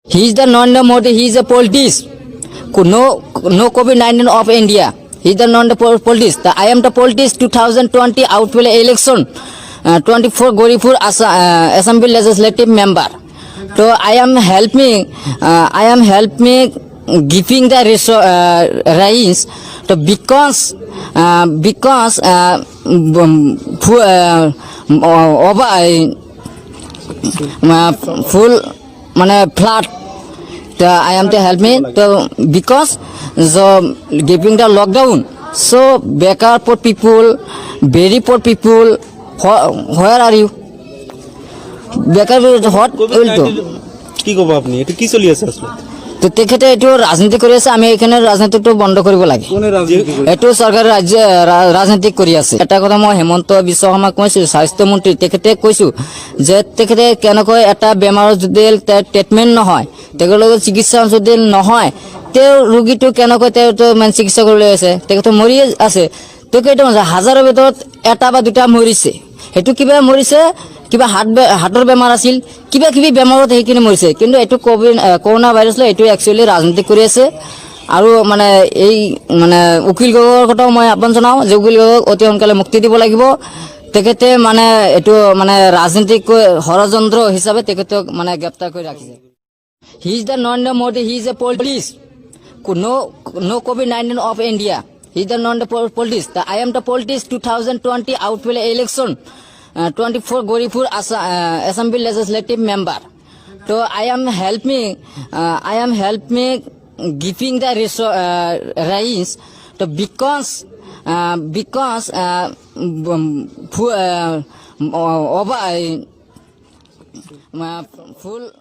He is the Narendra Modi. He is a politics. No COVID-19 of India. He is the non politics. I am the politics 2020 outfield election. 24 Goripur Assembly Legislative Member. So I am helping giving the rise to because full flat. I am to help me to because the giving the lockdown. So better poor people, very poor people. Where are you? Better what will do? কি কব আপনি এটা কি চলি আছে আসলে তো তেখেতে এটো রাজনীতি কৰি আছে আমি এখানে ৰাজনীতিটো বন্ধ কৰিব লাগে এটো সরকার রাজ্য রাজনীতি কৰি আছে এটা কথা মই হেমন্ত বিশ্ব শৰ্মা কৈছো স্বাস্থ্য মন্ত্ৰী তেখেতে কৈছো যে তেখেতে কেনেকৈ এটা বেমাৰৰ যদি ট্ৰিটমেন্ট নহয় তেখেতৰ চিকিৎসা যদি নহয় তে ৰোগীটো কেনেকৈ তে মান চিকিৎসা কৰিবলৈ আছে তেখেতে মৰি আছে তেখেতে হাজাৰৰ ভিতৰত এটা বা দুটা মৰিছে হেতু কিবা মৰিছে কিবা হাৰ্টৰ বেমাৰ আছিল কিবা কিবি বেমাৰত হেকিনে মৰিছে কিন্তু এটো কৰোনা ভাইৰাছ লৈ এটো একচুয়ালি ৰাজনীতি কৰি আছে আৰু এই উকিল গগৈৰ কথা মই আপন জনাও যে উকিল গগৈক অতি সোনকালে মুক্তি দিব লাগিব তেখেতে এটো ৰাজনীতিক ষড়যন্ত্ৰ হিচাপে তেখেতক গ্ৰেপ্তাৰ কৰি ৰাখিছে he is the Narendra Modi he is a politics no COVID-19 of India he is the non politics I am the politics 2020 outfield election 24 Goripur Assembly Legislative Member. So I am helping giving the rise to because full